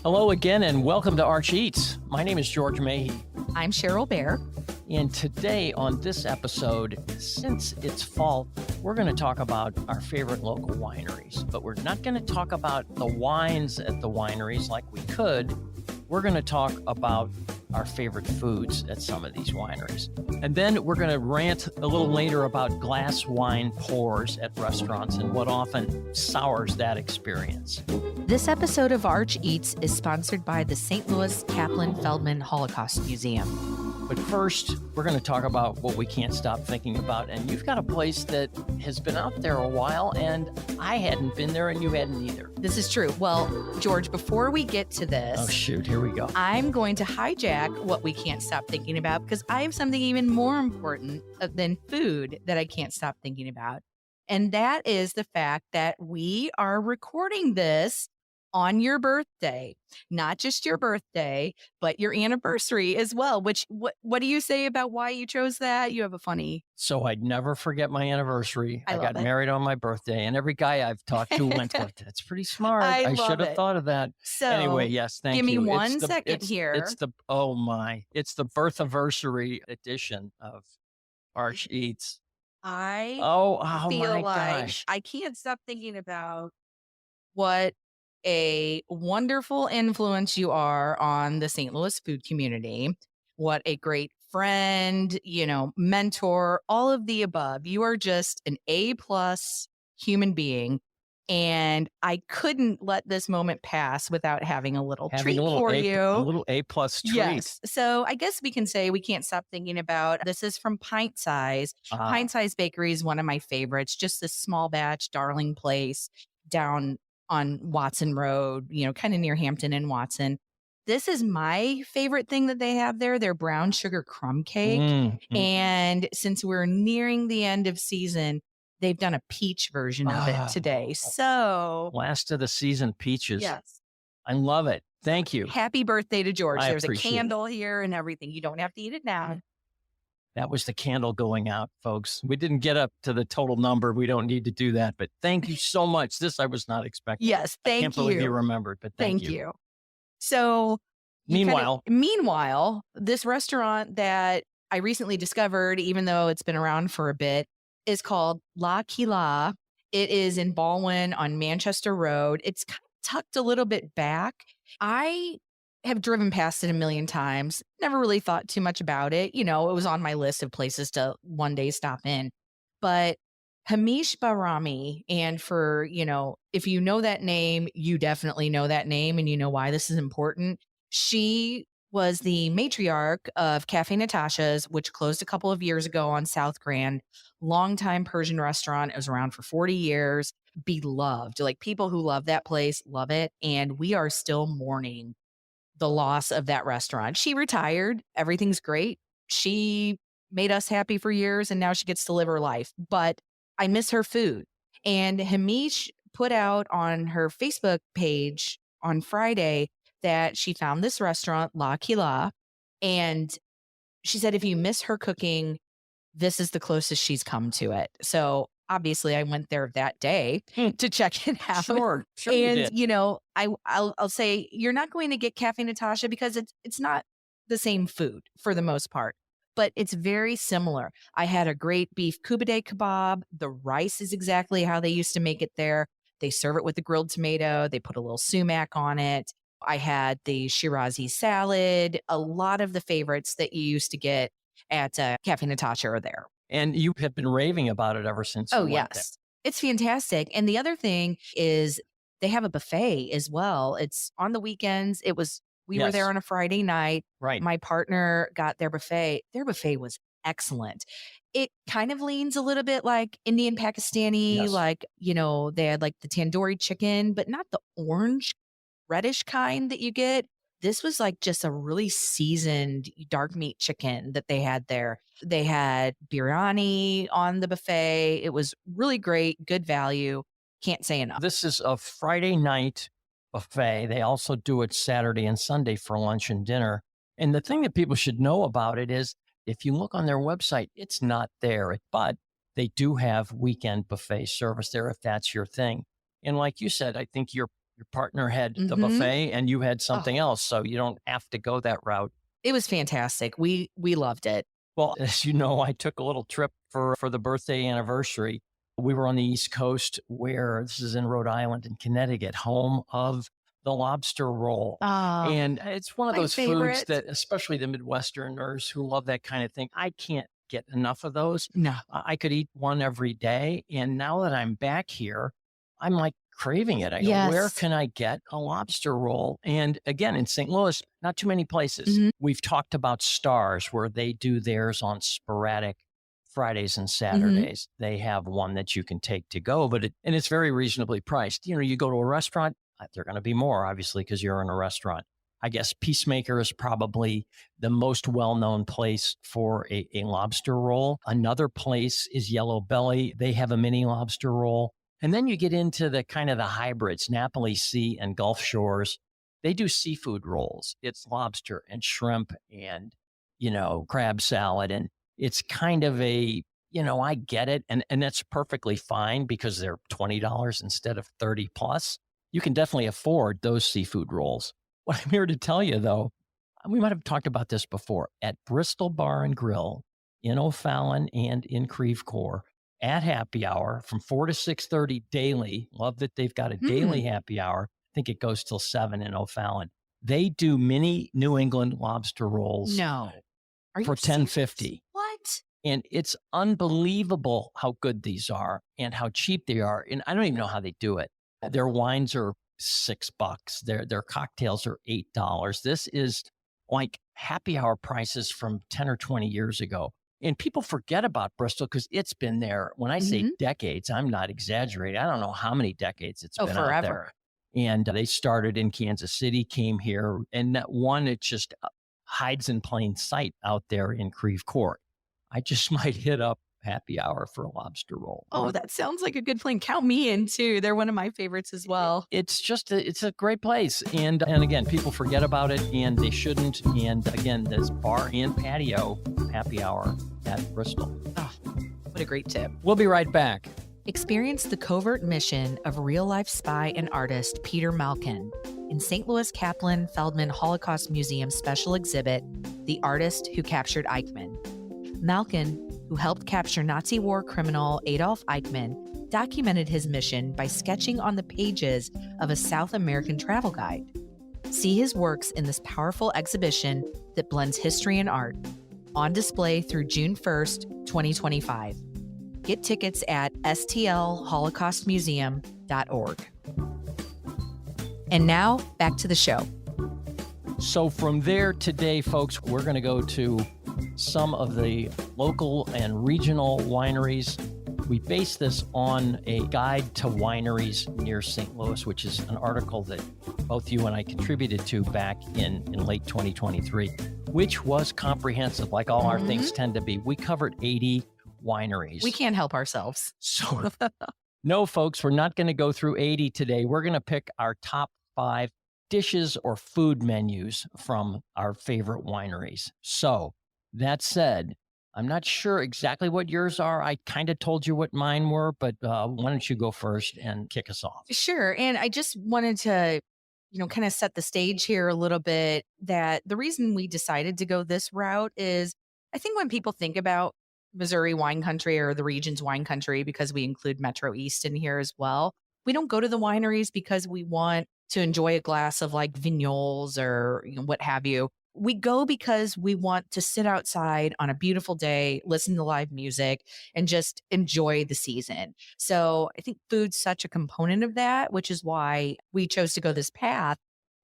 Hello again, and welcome to Arch Eats. My name is George Mahey, I'm Cheryl Bear. and today on this episode, since it's fall, we're going to talk about our favorite local wineries. But we're not going to talk about the wines at the wineries like we could. We're going to talk about our favorite foods at some of these wineries. And then we're going to rant a little later about glass wine pours at restaurants and what often sours that experience. This episode of Arch Eats is sponsored by the St. Louis Kaplan Feldman Holocaust Museum. But first, we're going to talk about what we can't stop thinking about. And you've got a place that has been out there a while, and I hadn't been there, and you hadn't either. This is true. Well, George, before we get to this, Oh, shoot. Here we go. I'm going to hijack what we can't stop thinking about because I have something even more important than food that I can't stop thinking about. And that is the fact that we are recording this on your birthday, not just your birthday, but your anniversary as well, which what do you say about why you chose that? You have a funny. So I'd never forget my anniversary. I I got love it. married on my birthday, and every guy I've talked to went, well, that's pretty smart. I I love should have it. thought of that. So Anyway, yes, thank you. give me It's 1 the- second it's- here. It's the, oh my, it's the birth anniversary edition of Arch Eats. I Oh feel my like gosh. I can't stop thinking about what a wonderful influence you are on the St. Louis food community. What a great friend, mentor, all of the above. You are just an A+ human being. And I couldn't let this moment pass without having a little treat Having for a you. little A+ treat. Yes. So I guess we can say we can't stop thinking about this is from Pint Size. Ah. Pint Size Bakery is one of my favorites. Just this small batch, darling place down on Watson Road, kind of near Hampton and Watson. This is my favorite thing that they have there, their brown sugar crumb cake. And since we're nearing the end of season, they've done a peach version of Ah. it today. So Last of the season peaches. yes. I love it. Thank you. Happy birthday to George. I There's a appreciate it. candle here and everything. You don't have to eat it now. That was the candle going out, folks. We didn't get up to the total number. We don't need to do that. But thank you so much. This I was not expecting. Yes, I thank can't believe you you. remembered, but thank you. So Meanwhile, this restaurant that I recently discovered, even though it's been around for a bit, is called La Quila. It is in Baldwin on Manchester Road. It's kind of tucked a little bit back. I have driven past it a million times, never really thought too much about it. It was on my list of places to one day stop in. But Hamish Barami, and for, if you know that name, you definitely know that name and you know why this is important. She was the matriarch of Cafe Natasha's, which closed a couple of years ago on South Grand. Longtime Persian restaurant. It was around for 40 years. Beloved. Like people who love that place, love it. And we are still mourning the loss of that restaurant. She retired. Everything's great. She made us happy for years and now she gets to live her life. But I miss her food. And Hamish put out on her Facebook page on Friday that she found this restaurant, La Quila. And she said, if you miss her cooking, this is the closest she's come to it. So obviously I went there that day to check it out. Sure you And, did. I'll say you're not going to get Cafe Natasha because it's not the same food for the most part, but it's very similar. I had a great beef kubadeh kebab. The rice is exactly how they used to make it there. They serve it with the grilled tomato. They put a little sumac on it. I had the Shirazi salad. A lot of the favorites that you used to get at Cafe Natasha are there. And you have been raving about it ever since. Oh, you went yes. It's fantastic. And the other thing is they have a buffet as well. It's on the weekends. We were Yes. there on a Friday night. there. Right. My partner got their buffet. Their buffet was excellent. It kind of leans a little bit like Indian Pakistani, Yes. they had like the tandoori chicken, but not the orange reddish kind that you get. This was like just a really seasoned dark meat chicken that they had there. They had biryani on the buffet. It was really great, good value. Can't say enough. This is a Friday night buffet. They also do it Saturday and Sunday for lunch and dinner. And the thing that people should know about it is if you look on their website, it's not there, but they do have weekend buffet service there if that's your thing. And like you said, I think your Your partner had the Mm-hmm. buffet and you had Oh, something else, so you don't have to go that route. it was fantastic. We loved it. Well, as you know, I took a little trip for the birthday anniversary. We were on the East Coast, where this is in Rhode Island and Connecticut, home of the lobster roll. Ah, And it's one of my those foods favorite. that, especially the Midwesterners who love that kind of thing, I can't get enough of those. No. I could eat one every day. And now that I'm back here, I'm like craving it. I go, where Yes. can I get a lobster roll? And again, in St. Louis, not too many places. Hmm. We've talked about Stars, where they do theirs on sporadic Fridays and Hmm. Saturdays. They have one that you can take to go, and it's very reasonably priced. You know, you go to a restaurant, they're going to be more, obviously, because you're in a restaurant. I guess Peacemaker is probably the most well-known place for a lobster roll. Another place is Yellow Belly. They have a mini lobster roll. And then you get into the kind of the hybrids, Napoli Sea and Gulf Shores. They do seafood rolls. It's lobster and shrimp and, crab salad. And it's kind of I get it. And that's perfectly fine because they're $20 instead of 30 plus. You can definitely afford those seafood rolls. What I'm here to tell you, though, we might have talked about this before, at Bristol Bar and Grill in O'Fallon and in Creve Coeur at happy hour from 4 to 6:30 daily. Love that they've got a daily happy hour. I think it goes till 7 in O'Fallon. They do mini New England lobster rolls No. Are you for serious? 10.50. What? And it's unbelievable how good these are and how cheap they are. And I don't even know how they do it. Their wines are $6. Their cocktails are $8. This is like happy hour prices from 10 or 20 years ago. And people forget about Bristol because it's been there. When I say Hmm. decades, I'm not exaggerating. I don't know how many decades it's Oh, been out there. forever. And they started in Kansas City, came here, and that one, it just hides in plain sight out there in Creve Coeur. I just might hit up happy hour for a lobster roll. Oh, that sounds like a good plan. Count me in too. They're one of my favorites as well. It's a great place. And again, people forget about it and they shouldn't. And again, this bar and patio happy hour at Bristol. Oh, what a great tip. We'll be right back. Experience the covert mission of real-life spy and artist Peter Malkin in St. Louis Kaplan Feldman Holocaust Museum special exhibit, The Artist Who Captured Eichmann. Malkin, who helped capture Nazi war criminal Adolf Eichmann, documented his mission by sketching on the pages of a South American travel guide. See his works in this powerful exhibition that blends history and art, on display through June 1st, 2025. Get tickets at stlholocaustmuseum.org. And now, back to the show. So from there today, folks, we're going to go to some of the local and regional wineries. We base this on a guide to wineries near St. Louis, which is an article that both you and I contributed to back in late 2023, which was comprehensive, like all our things tend to be. We covered 80 wineries. We can't help ourselves. So, no, folks, we're not going to go through 80 today. We're going to pick our top 5 dishes or food menus from our favorite wineries. So, that said, I'm not sure exactly what yours are. I kind of told you what mine were, but why don't you go first and kick us off? Sure. And I just wanted to, kind of set the stage here a little bit, that the reason we decided to go this route is I think when people think about Missouri wine country or the region's wine country, because we include Metro East in here as well, we don't go to the wineries because we want to enjoy a glass of like vignoles or what have you. We go because we want to sit outside on a beautiful day, listen to live music, and just enjoy the season. So I think food's such a component of that, which is why we chose to go this path.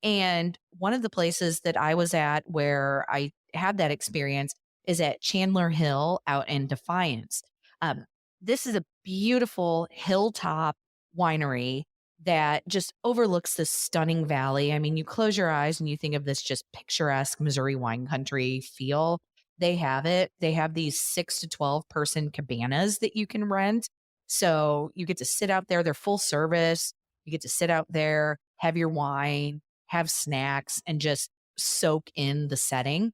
And one of the places that I was at where I had that experience is at Chandler Hill out in Defiance. Um, this is a beautiful hilltop winery that just overlooks this stunning valley. I mean, you close your eyes and you think of this just picturesque Missouri wine country feel. They have it. They have these 6 to 12 person cabanas that you can rent. So you get to sit out there. They're full service. You get to sit out there, have your wine, have snacks, and just soak in the setting.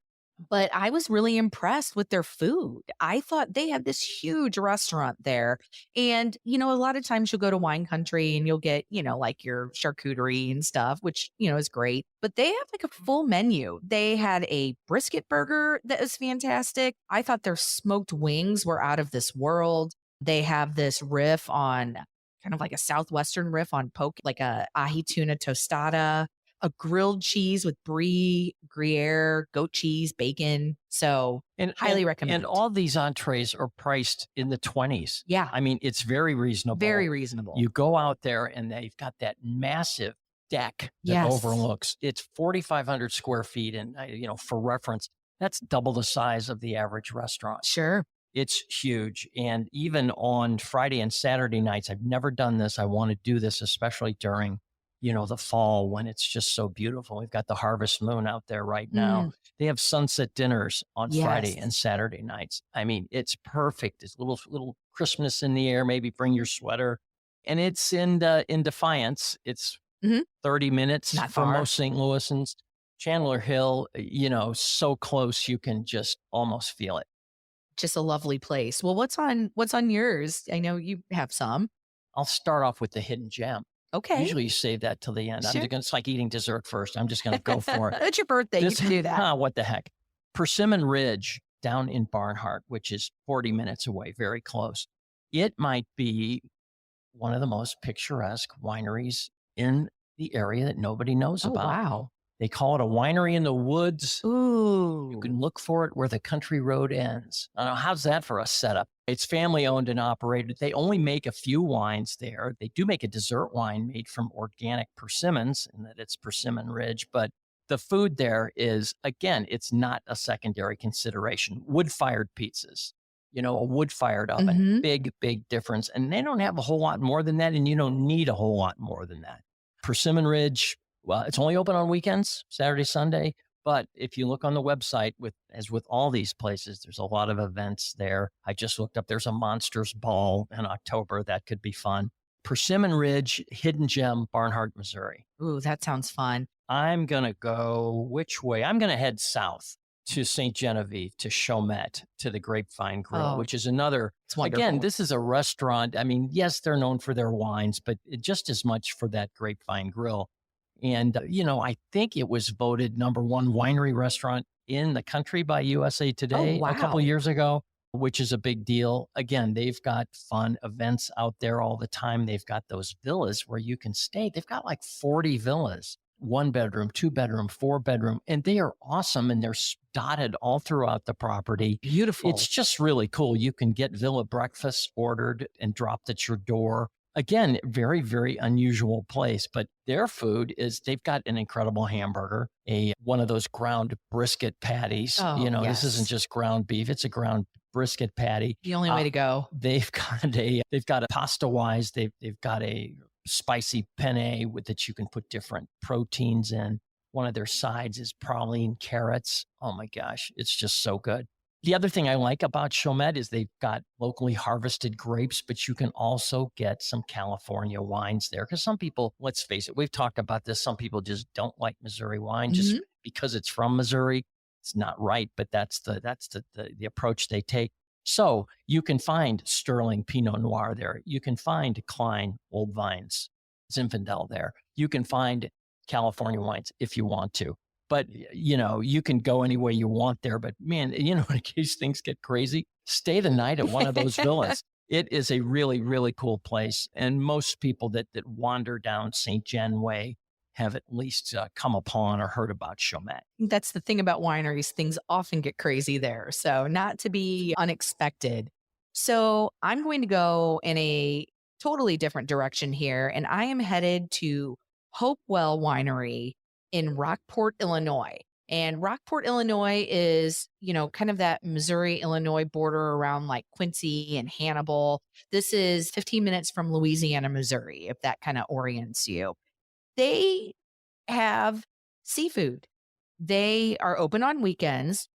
But I was really impressed with their food. I thought they had this huge restaurant there. And, a lot of times you'll go to wine country and you'll get, like your charcuterie and stuff, which, is great. But they have like a full menu. They had a brisket burger that was fantastic. I thought their smoked wings were out of this world. They have this riff on kind of like a Southwestern riff on poke, like a ahi tuna tostada, a grilled cheese with brie, gruyere, goat cheese, bacon. So And highly recommend. all these entrees are priced in the 20s. Yeah, I mean, it's very reasonable. very reasonable. You go out there and they've got that massive deck that Yes. overlooks. It's 4,500 square feet. And, for reference, that's double the size of the average restaurant. Sure. It's huge. And even on Friday and Saturday nights, I've never done this. I want to do this, especially during, the fall when it's just so beautiful. We've got the harvest moon out there right now. Mm, They have sunset dinners on Friday yes. and Saturday nights. I mean, it's perfect. It's a little crispness in the air. Maybe bring your sweater. And it's in Defiance. It's Mhm. 30 minutes Not from far. most St. Louisans. Chandler Hill, so close you can just almost feel it. Just a lovely place. Well, what's on yours? I know you have some. I'll start off with the hidden gem. Okay. Usually you save that till the end. Sure. It's like eating dessert first. I'm just going to go for it. It's your birthday. You can do that. What the heck? Persimmon Ridge down in Barnhart, which is 40 minutes away, very close. It might be one of the most picturesque wineries in the area that nobody knows Oh, about. wow. They call it a winery in the woods. Ooh. You can look for it where the country road ends. I don't know, how's that for a setup? It's family owned and operated. They only make a few wines there. They do make a dessert wine made from organic persimmons, and that it's Persimmon Ridge. But the food there is, again, it's not a secondary consideration. Wood fired pizzas, a wood fired oven, Mhm. big, big difference. And they don't have a whole lot more than that. And you don't need a whole lot more than that. Persimmon Ridge, well, it's only open on weekends, Saturday, Sunday. But if you look on the website, as with all these places, there's a lot of events there. I just looked up, there's a Monsters Ball in October. That could be fun. Persimmon Ridge, Hidden Gem, Barnhart, Missouri. Ooh, that sounds fun. I'm going to go which way? I'm going to head south to St. Genevieve, to Chaumet, to the Grapevine Grill, Oh, which is another. it's wonderful. Again, this is a restaurant. I mean, yes, they're known for their wines, but just as much for that Grapevine Grill. And, I think it was voted number one winery restaurant in the country by USA Today a couple wow. years ago, which is a big deal. Again, they've got fun events out there all the time. They've got those villas where you can stay. They've got like 40 villas, 1 bedroom, 2 bedroom, 4 bedroom, and they are awesome. And they're dotted all throughout the property. Beautiful. It's just really cool. You can get villa breakfasts ordered and dropped at your door. Again, very, very unusual place, but their food is they've got an incredible hamburger, one of those ground brisket patties. Oh, This isn't yes. just ground beef, it's a ground brisket patty. The only way Uh, to go. they've got a pasta wise, they've got a spicy penne that you can put different proteins in. One of their sides is praline carrots. Oh my gosh, it's just so good. The other thing I like about Chaumet is they've got locally harvested grapes, but you can also get some California wines there. Because some people, let's face it, we've talked about this. Some people just don't like Missouri wine just Mhm. because it's from Missouri. It's not right, but that's the approach they take. So you can find Sterling Pinot Noir there. You can find Klein Old Vines, Zinfandel there. You can find California wines if you want to. But, you can go any way you want there. But man, in case things get crazy, stay the night at one of those villas. It is a really, really cool place. And most people that wander down St. Gen Way have at least come upon or heard about Chaumet. That's the thing about wineries. Things often get crazy there. So, not to be unexpected. So, I'm going to go in a totally different direction here, and I am headed to Hopewell Winery in Rockport, Illinois. And Rockport, Illinois is, kind of that Missouri, Illinois border around like Quincy and Hannibal. This is 15 minutes from Louisiana, Missouri, if that kind of orients you. They have seafood. They are open on weekends.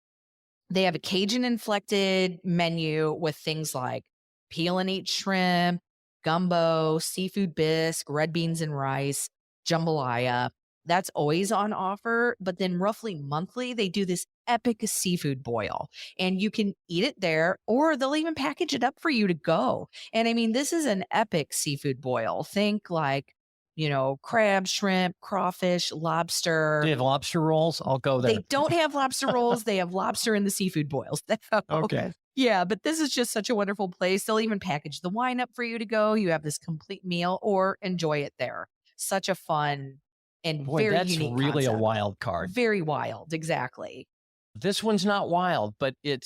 They have a Cajun inflected menu with things like peel and eat shrimp, gumbo, seafood bisque, red beans and rice, jambalaya. That's always on offer. But then roughly monthly, they do this epic seafood boil and you can eat it there or they'll even package it up for you to go. And I mean, this is an epic seafood boil. Think like, crab, shrimp, crawfish, Do lobster. you have lobster rolls? I'll go there. They don't have lobster rolls. They have lobster in the seafood boils. Okay. Yeah, but this is just such a wonderful place. They'll even package the wine up for you to go. You have this complete meal or enjoy it there. Such a fun and Boy, very that's unique really a concept. wild card. Very wild, exactly. This one's not wild, but I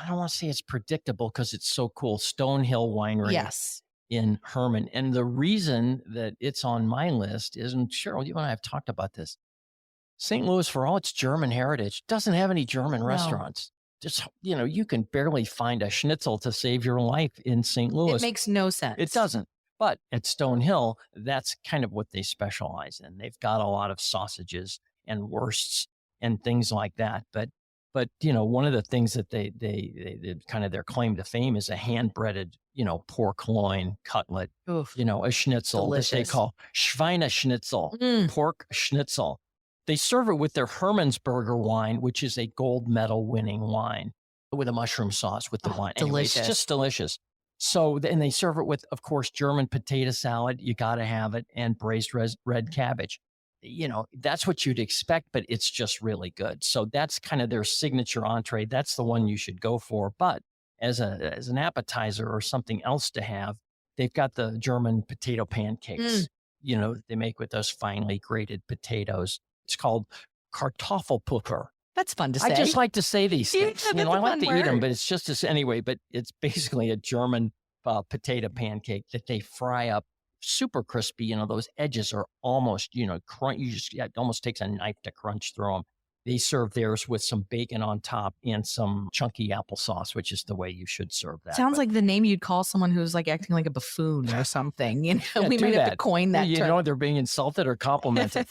don't want to say it's predictable because it's so cool. Stonehill Winery Yes. in Herman. And the reason that it's on my list is, and Cheryl, you and I have talked about this. St. Louis, for all its German heritage, doesn't have any German restaurants. Just, you can barely find a schnitzel to save your life in St. Louis. It makes no sense. It doesn't. But at Stonehill, that's kind of what they specialize in. They've got a lot of sausages and wursts and things like that. But one of the things that they kind of their claim to fame is a hand breaded, pork loin cutlet, Oof. a schnitzel that they Delicious. call Schweineschnitzel, pork schnitzel. They serve it with their Hermannsberger wine, which is a gold medal winning wine with a mushroom sauce with the wine. Anyway, delicious. it's just delicious. So, and they serve it with, of course, German potato salad. You got to have it, and braised red cabbage. That's what you'd expect, but it's just really good. So that's kind of their signature entree. That's the one you should go for. But as an appetizer or something else to have, they've got the German potato pancakes, they make with those finely grated potatoes. It's called Kartoffelpuffer. That's fun to say. I just like to say these things. that's I a like to fun eat them, word. but it's just as anyway. But it's basically a German potato pancake that they fry up super crispy. Those edges are almost, crunch. It almost takes a knife to crunch through them. They serve theirs with some bacon on top and some chunky applesauce, which is the way you should serve that. Sounds like the name you'd call someone who's like acting like a buffoon or something. Yeah, we might have to coin that term. They're being insulted or complimented.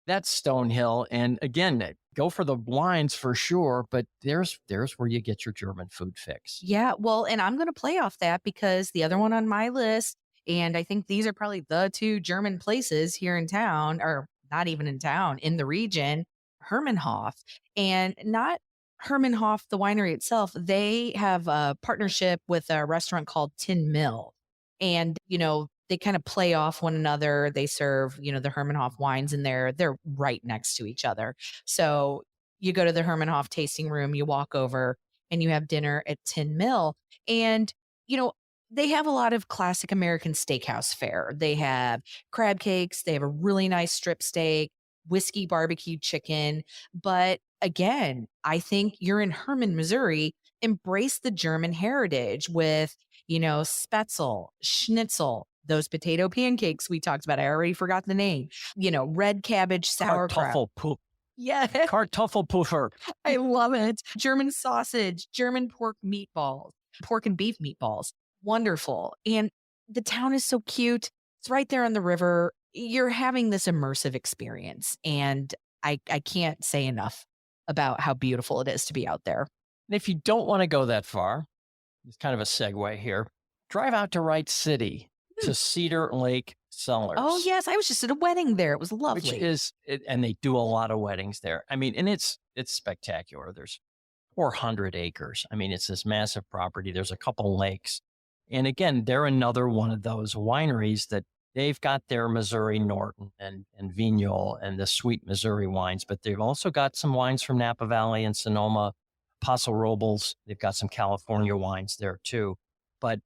That's Stonehill. And again, go for the wines for sure, but there's where you get your German food fix. Yeah, well, and I'm going to play off that because the other one on my list, and I think these are probably the two German places here in town, or not even in town, in the region, Hermannhof. And not Hermannhof, the winery itself, they have a partnership with a restaurant called Tin Mill. And, they kind of play off one another. They serve, the Hermannhof wines in there. They're right next to each other. So you go to the Hermannhof tasting room, you walk over and you have dinner at Tin Mill. And, they have a lot of classic American steakhouse fare. They have crab cakes. They have a really nice strip steak, whiskey barbecue chicken. But again, I think you're in Herman, Missouri. Embrace the German heritage with, Spätzle, schnitzel, those potato pancakes we talked about. I already forgot the name. Red cabbage sauerkraut. Yeah. Kartoffelpuffer. I love it. German sausage, German pork meatballs, pork and beef meatballs. Wonderful. And the town is so cute. It's right there on the river. You're having this immersive experience. And I can't say enough about how beautiful it is to be out there. And if you don't want to go that far, it's kind of a segue here. Drive out to Wright City to Cedar Lake Cellars. Oh, yes. I was just at a wedding there. It was lovely. And they do a lot of weddings there. I mean, and it's spectacular. There's 400 acres. I mean, it's this massive property. There's a couple lakes. And again, they're another one of those wineries that they've got their Missouri Norton and Vignol and the sweet Missouri wines, but they've also got some wines from Napa Valley and Sonoma, Paso Robles. They've got some California wines there too. But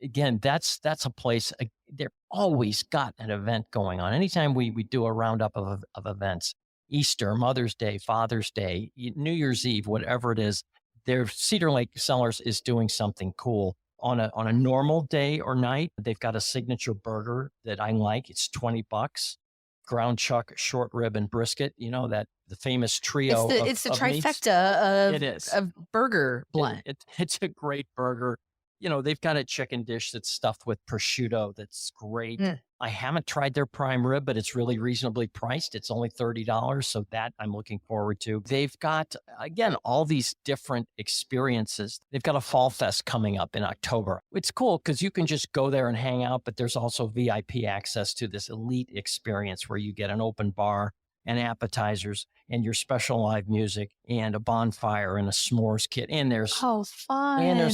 again, that's a place. They're always got an event going on. Anytime we do a roundup of events, Easter, Mother's Day, Father's Day, New Year's Eve, whatever it is, their Cedar Lake Cellars is doing something cool. On a normal day or night, they've got a signature burger that I like. It's $20. Ground chuck, short rib, and brisket. The famous trio. It's the trifecta of burger blend. It's a great burger. They've got a chicken dish that's stuffed with prosciutto. That's great. I haven't tried their prime rib, but it's really reasonably priced. It's only $30. So that I'm looking forward to. They've got, again, all these different experiences. They've got a fall fest coming up in October. It's cool because you can just go there and hang out, but there's also VIP access to this elite experience where you get an open bar and appetizers and your special live music and a bonfire and a s'mores kit. Oh, And there's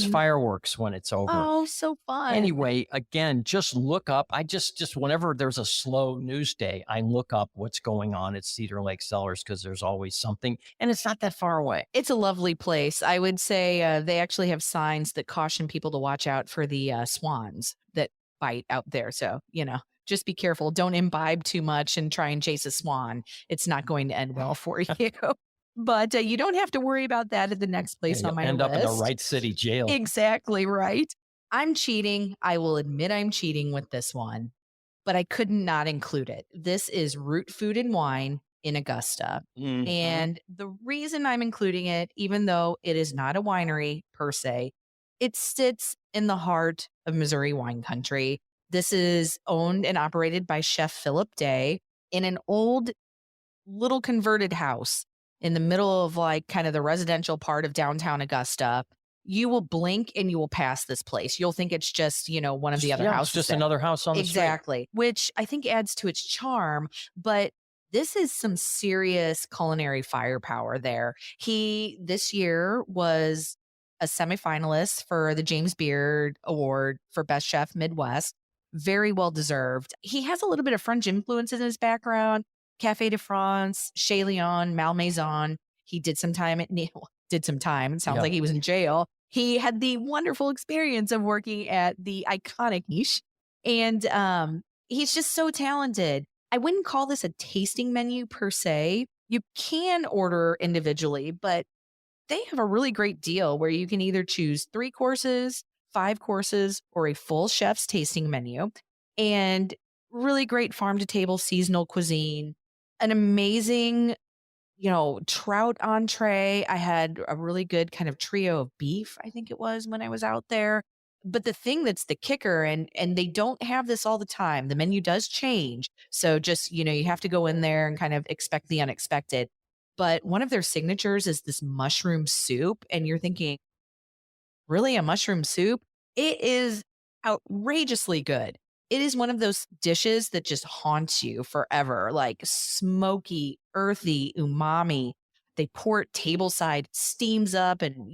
fun. fireworks when it's over. Oh, so fun. Anyway, again, just look up. I just whenever there's a slow news day, I look up what's going on at Cedar Lake Cellars because there's always something, and it's not that far away. It's a lovely place. I would say they actually have signs that caution people to watch out for the swans that bite out there. So, just be careful. Don't imbibe too much and try and chase a swan. It's not going to end well for you. But you don't have to worry about that at the next place And on you'll my end list. up in the right city jail. Exactly right. I'm cheating. I will admit I'm cheating with this one, but I could not include it. This is Root Food and Wine in Augusta. Mhm. And the reason I'm including it, even though it is not a winery per se, it sits in the heart of Missouri wine country. This is owned and operated by Chef Philip Day in an old little converted house in the middle of like kind of the residential part of downtown Augusta. You will blink and you will pass this place. You'll think it's just, one of the other houses. It's just there. another house on the street. Exactly, which I think adds to its charm. But this is some serious culinary firepower there. He, this year, was a semifinalist for the James Beard Award for Best Chef Midwest. Very well deserved. He has a little bit of French influence in his background. Café de France, Chez Leon, Malmaison. He did some time at did some time. It sounds Yeah. like he was in jail. He had the wonderful experience of working at the iconic Niche. And he's just so talented. I wouldn't call this a tasting menu per se. You can order individually, but they have a really great deal where you can either choose 3 courses, 5 courses, or a full chef's tasting menu. And really great farm to table seasonal cuisine, an amazing trout entree. I had a really good kind of trio of beef, I think it was, when I was out there. But the thing that's the kicker, and they don't have this all the time. The menu does change. So just, you have to go in there and kind of expect the unexpected. But one of their signatures is this mushroom soup. And you're thinking, really, a mushroom soup? It is outrageously good. It is one of those dishes that just haunts you forever, like smoky, earthy, umami. They pour it tableside, steams up, and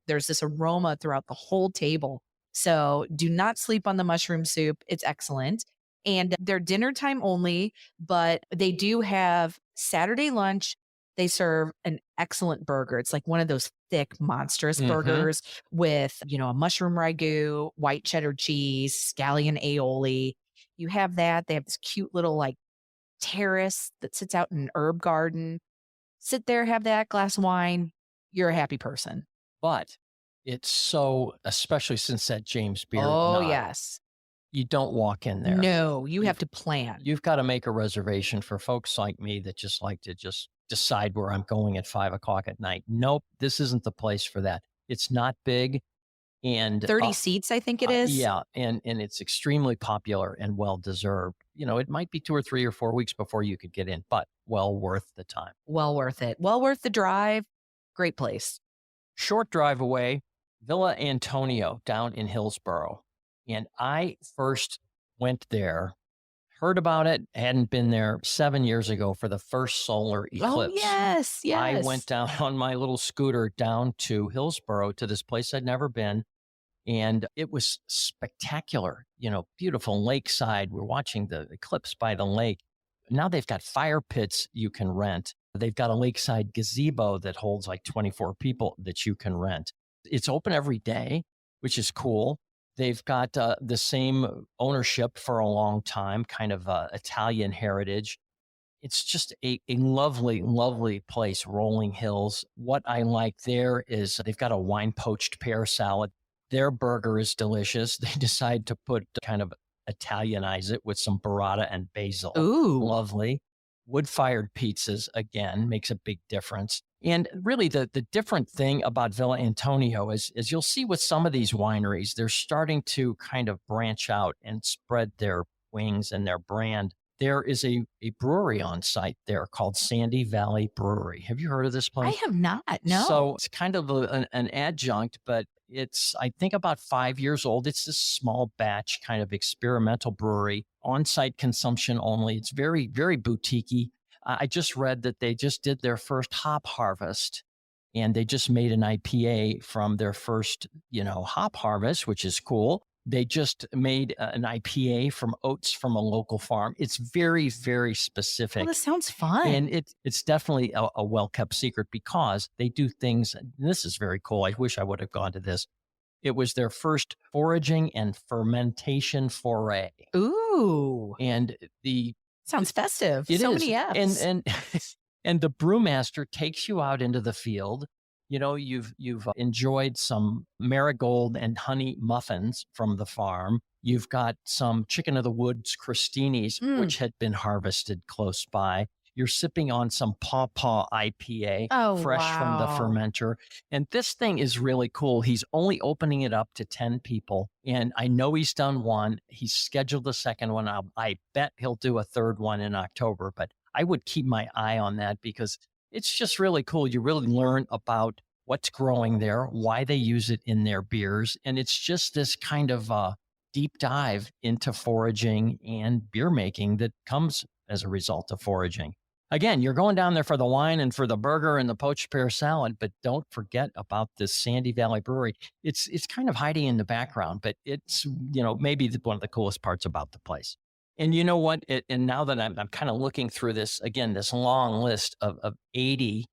there's this aroma throughout the whole table. So do not sleep on the mushroom soup. It's excellent. And they're dinner time only, but they do have Saturday lunch. They serve an excellent burger. It's like one of those thick, monstrous burgers with, a mushroom ragu, white cheddar cheese, scallion aioli. You have that. They have this cute little like terrace that sits out in an herb garden. Sit there, have that glass of wine. You're a happy person. But it's so, especially since that James Beard. Oh, nod, yes. You don't walk in there. No, you have to plan. You've got to make a reservation for folks like me that just like to just decide where I'm going at 5:00 at night. Nope, this isn't the place for that. It's not big, and 30 seats, I think it is. yeah, and it's extremely popular and well deserved. It might be 2 or 3 or 4 weeks before you could get in, but well worth the time. Well worth it. Well worth the drive. Great place. Short drive away, Villa Antonio down in Hillsboro. And I first went there, heard about it, hadn't been there 7 years ago for the first solar eclipse. Oh, yes. Yes. I went down on my little scooter down to Hillsboro to this place I'd never been. And it was spectacular, beautiful lakeside. We're watching the eclipse by the lake. Now they've got fire pits you can rent. They've got a lakeside gazebo that holds like 24 people that you can rent. It's open every day, which is cool. They've got the same ownership for a long time, kind of Italian heritage. It's just a lovely, lovely place, rolling hills. What I like there is they've got a wine poached pear salad. Their burger is delicious. They decide to put kind of Italianize it with some burrata and basil. Ooh. Lovely. Wood-fired pizzas, again, makes a big difference. And really the different thing about Villa Antonio is you'll see with some of these wineries, they're starting to kind of branch out and spread their wings and their brand. There is a brewery on site there called Sandy Valley Brewery. Have you heard of this I place? have not. No. So it's kind of an adjunct, but it's, I think, about 5 years old. It's this small batch kind of experimental brewery, on site consumption only. It's very, very boutiquey. I just read that they just did their first hop harvest and they just made an IPA from their first, hop harvest, which is cool. They just made an IPA from oats from a local farm. It's very, very Well, specific. this sounds fun. And it's definitely a well-kept secret because they do things. And this is very cool. I wish I would have gone to this. It was their first foraging and fermentation foray. Ooh, And sounds festive. it So is. many F's. And and the brewmaster takes you out into the field. You've enjoyed some marigold and honey muffins from the farm. You've got some chicken of the woods crostinis, Mm. which had been harvested close by. You're sipping on some Paw Paw IPA, Oh, fresh from the wow. fermenter. And this thing is really cool. He's only opening it up to 10 people. And I know he's done one. He's scheduled the second one. I bet he'll do a third one in October, but I would keep my eye on that because it's just really cool. You really learn about what's growing there, why they use it in their beers. And it's just this kind of deep dive into foraging and beer making that comes as a result of foraging. Again, you're going down there for the wine and for the burger and the poached pear salad, but don't forget about this Sandy Valley Brewery. It's kind of hiding in the background, but it's, maybe one of the coolest parts about the place. And you know what? And now that I'm kind of looking through this, again, this long list of 80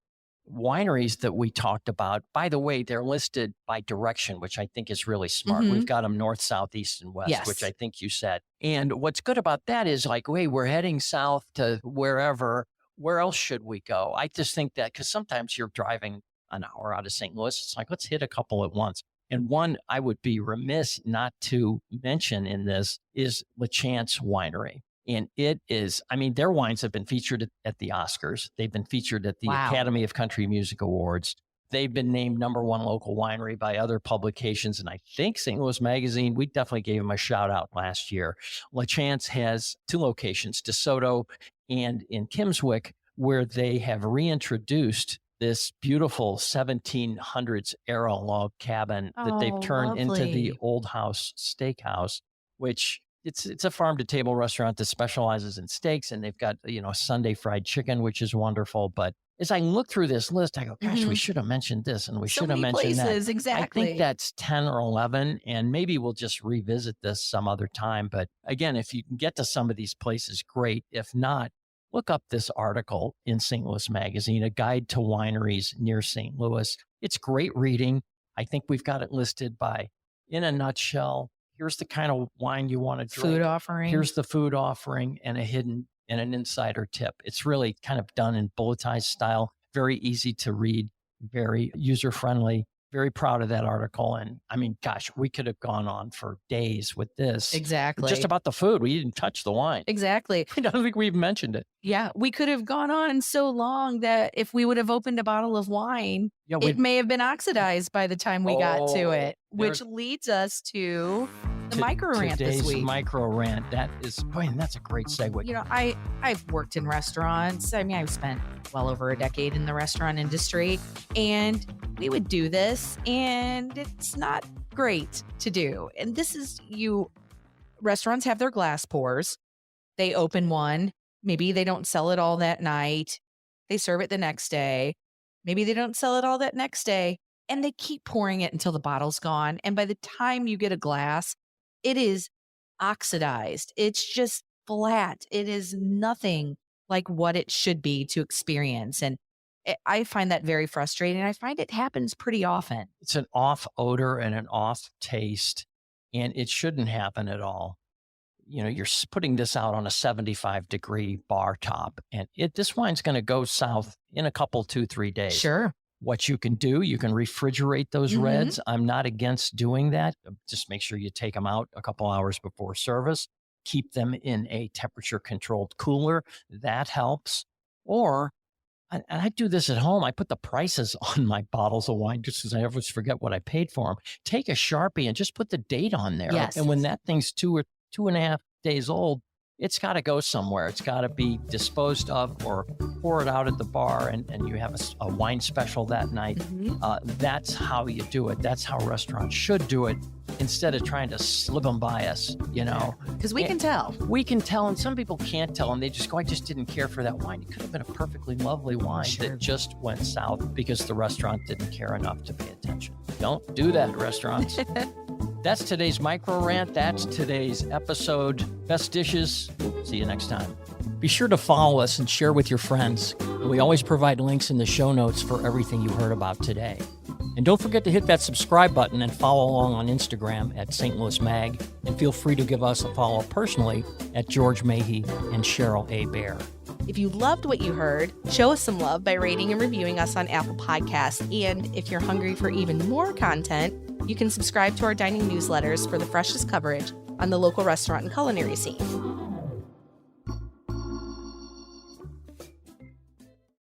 wineries that we talked about, by the way, they're listed by direction, which I think is really smart. Mhm. We've got them north, south, east, and west, which Yes. I think you said. And what's good about that is like, wait, we're heading south to wherever. Where else should we go? I just think that because sometimes you're driving an hour out of St. Louis, it's like, let's hit a couple at once. And one I would be remiss not to mention in this is LaChance Winery. And it is, their wines have been featured at the Oscars. They've been featured at the Wow. Academy of Country Music Awards. They've been named number one local winery by other publications. And I think St. Louis Magazine, we definitely gave them a shout out last year. LaChance has 2 locations, DeSoto and in Kimmswick, where they have reintroduced this beautiful 1700s era log cabin that they've Oh, turned into the lovely. Old House Steakhouse, which it's a farm to table restaurant that specializes in steaks, and they've got Sunday fried chicken, which is wonderful. But as I look through this list, I go, gosh, we Mhm. should have mentioned this and we So should have many mentioned that. places, I exactly. think that's 10 or 11, and maybe we'll just revisit this some other time. But again, if you can get to some of these places, great. If not, look up this article in St. Louis Magazine, A Guide to Wineries Near St. Louis. It's great reading. I think we've got it listed by, in a nutshell, here's the kind of wine you want to drink. Food offering. Here's the food offering and a hidden and an insider tip. It's really kind of done in bulletized style, very easy to read, very user friendly. Very proud of that article. And gosh, we could have gone on for days with this. Exactly. Just about the food. We didn't touch the wine. Exactly. I don't think we've mentioned it. Yeah, we could have gone on so long that if we would have opened a bottle of wine, Yeah, it may have been oxidized by the time we got to Oh, it, which there- leads us to the micro rant this Today's week. micro rant. That is, boy, and that's a great segue. I've worked in restaurants. I've spent well over a decade in the restaurant industry, and we would do this, and it's not great to do. And this is restaurants have their glass pours. They open one. Maybe they don't sell it all that night. They serve it the next day. Maybe they don't sell it all that next day. And they keep pouring it until the bottle's gone. And by the time you get a glass, it is oxidized. It's just flat. It is nothing like what it should be to experience. And I find that very frustrating. I find it happens pretty often. It's an off odor and an off taste, and it shouldn't happen at all. You're putting this out on a 75-degree bar top, and this wine's going to go south in a couple, 2-3 days. Sure. What you can do, you can refrigerate those Mhm. reds. I'm not against doing that. Just make sure you take them out a couple hours before service. Keep them in a temperature-controlled cooler. That helps. Or, and I do this at home, I put the prices on my bottles of wine just because I always forget what I paid for them. Take a Sharpie and just put the date on there. Yes. And when that thing's 2 or 2.5 days old, it's got to go somewhere. It's got to be disposed of or pour it out at the bar and you have a wine special that night. That's how you do it. That's how restaurants should do it instead of trying to slip them by us, you know. Because we can tell. We can tell, and some people can't tell, and they just go, I just didn't care for that wine. It could have been a perfectly lovely wine that just went south because the restaurant didn't care enough to pay attention. Don't do that, restaurants. That's today's micro rant. That's today's episode. Best dishes. See you next time. Be sure to follow us and share with your friends. We always provide links in the show notes for everything you heard about today. And don't forget to hit that subscribe button and follow along on Instagram at St. Louis Mag. And feel free to give us a follow personally at George Mahey and Cheryl A. Bear. If you loved what you heard, show us some love by rating and reviewing us on Apple Podcasts. And if you're hungry for even more content, you can subscribe to our dining newsletters for the freshest coverage on the local restaurant and culinary scene.